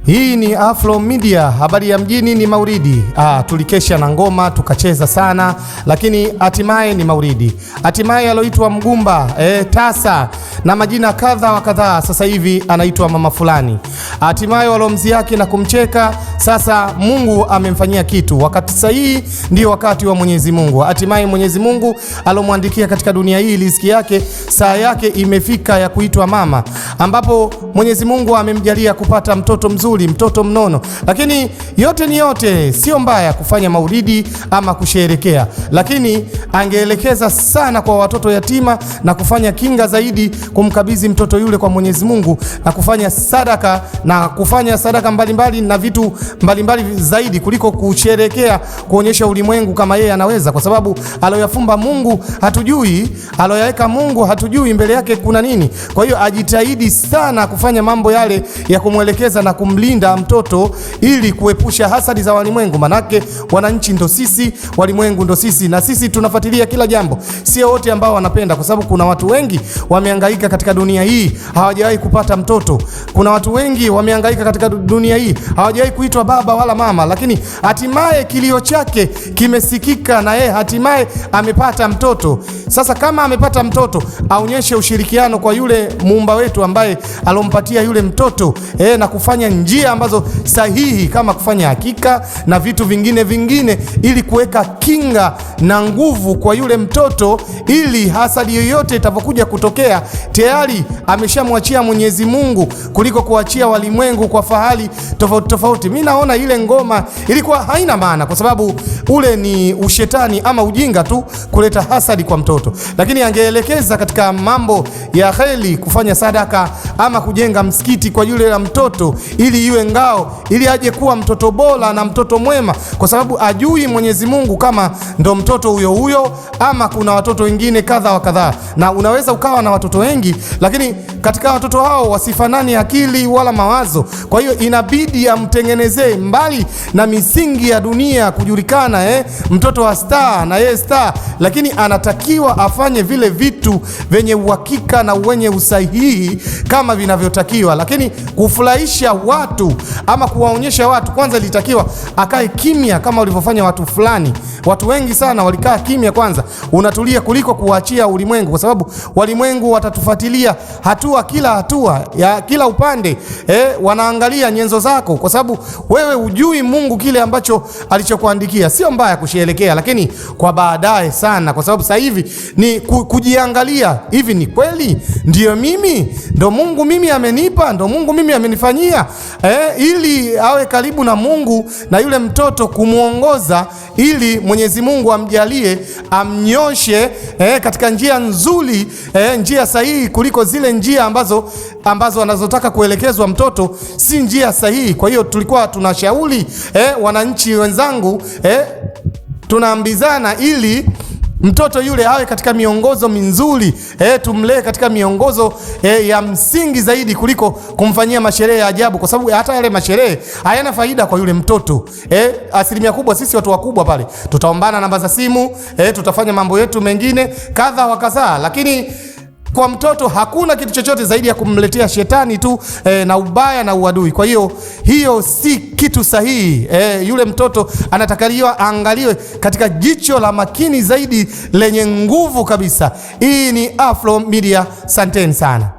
Hii ni Afro Media, habari ya mjini ni Maulidi. Tulikesha na ngoma, tukacheza sana, lakini hatimaye ni Maulidi. Hatimaye aloitwa Mgumba, Tasa na majina kadha wa kadhaa, sasa hivi anaitwa mama fulani. Hatimaye walomzi yake na kumcheka, sasa Mungu amemfanyia kitu. Wakati sahihi ndio wakati wa Mwenyezi Mungu. Hatimaye Mwenyezi Mungu alomwandikia katika dunia hii riziki yake, saa yake imefika ya kuitwa mama, ambapo Mwenyezi Mungu amemjalia kupata mtoto mzuri, mtoto mnono. Lakini yote ni yote, sio mbaya kufanya maulidi ama kusherekea, lakini angeelekeza sana kwa watoto yatima na kufanya kinga zaidi, kumkabidhi mtoto yule kwa Mwenyezi Mungu na kufanya sadaka mbalimbali na vitu mbalimbali zaidi kuliko kusherekea, kuonyesha ulimwengu kama yeye anaweza, kwa sababu aloyafumba Mungu hatujui, aloyaweka Mungu hatujui mbele yake kuna nini. Kwa hiyo ajitahidi sana kufanya mambo yale ya kumwelekeza na kumlinda mtoto ili kuepusha hasadi za walimwengu, manake wananchi ndo sisi, walimwengu ndo sisi, na sisi tunafuatilia kila jambo. Sio wote ambao wanapenda, kwa sababu kuna watu wengi wamehangaika katika dunia hii hawajawahi kupata mtoto. Kuna watu wengi wamehangaika katika dunia hii hawajawahi kuitwa baba wala mama, lakini hatimaye kilio chake kimesikika na yeye hatimaye amepata mtoto. Sasa kama amepata mtoto, aonyeshe ushirikiano kwa yule muumba wetu ambaye alompatia yule mtoto, na kufanya njia ambazo sahihi kama kufanya hakika na vitu vingine ili kuweka kinga na nguvu kwa yule mtoto, ili hasadi yoyote itakapokuja kutokea tayari ameshamwachia Mwenyezi Mungu kuliko kuachia walimwengu kwa fahali tofauti. Mimi naona ile ngoma ilikuwa haina maana, kwa sababu ule ni ushetani ama ujinga tu kuleta hasadi kwa mtoto. Lakini angeelekeza katika mambo ya kheri, kufanya sadaka ama kujenga msikiti kwa yule la mtoto, ili iwe ngao, ili aje kuwa mtoto bora na mtoto mwema, kwa sababu ajui Mwenyezi Mungu kama ndo mtoto huyo ama kuna watoto wengine kadha wa kadhaa. Na unaweza ukawa na watoto wengi, lakini katika watoto hao wasifanani akili wala mawazo. Kwa hiyo inabidi amtengenezee mbali na misingi ya dunia kujulikana, mtoto wa star na yeye star, lakini anatakiwa afanye vile vitu venye uhakika na wenye usahihi kama vinavyotakiwa. Lakini kufurahisha watu ama kuwaonyesha watu, kwanza litakiwa akae kimya kama walivyofanya watu fulani. Watu wengi sana walikaa kimya kwanza, unatulia kuliko kuachia ulimwengu, kwa sababu walimwengu watatufuatilia kila hatua ya kila upande, wanaangalia nyenzo zako, kwa sababu wewe hujui Mungu kile ambacho alichokuandikia. Sio mbaya kusherekea, lakini kwa baadaye sana, kwa sababu sasa hivi ni kujiangalia, hivi ni kweli ndio mimi, ndo Mungu mimi amenipa, ndo Mungu mimi amenifanyia, ili awe karibu na Mungu na yule mtoto kumuongoza, ili Mwenyezi Mungu amjalie, amnyoshe katika njia nzuri, njia sahihi kuliko zile njia ambazo anazotaka kuelekezwa mtoto, si njia sahihi. Kwa hiyo tulikuwa tunashauri wananchi wenzangu, tunaambizana ili mtoto yule awe katika miongozo mizuri, tumlee katika miongozo ya msingi zaidi kuliko kumfanyia masherehe ya ajabu, kwa sababu hata yale masherehe hayana faida kwa yule mtoto. Asilimia kubwa sisi watu wakubwa pale tutaombana namba za simu, tutafanya mambo yetu mengine kadha wa kadhaa, lakini kwa mtoto hakuna kitu chochote zaidi ya kumletea shetani tu, na ubaya na uadui. Kwa hiyo si kitu sahihi. Yule mtoto anatakaliwa aangaliwe katika jicho la makini zaidi lenye nguvu kabisa. Hii ni Afro Media, asanteni sana.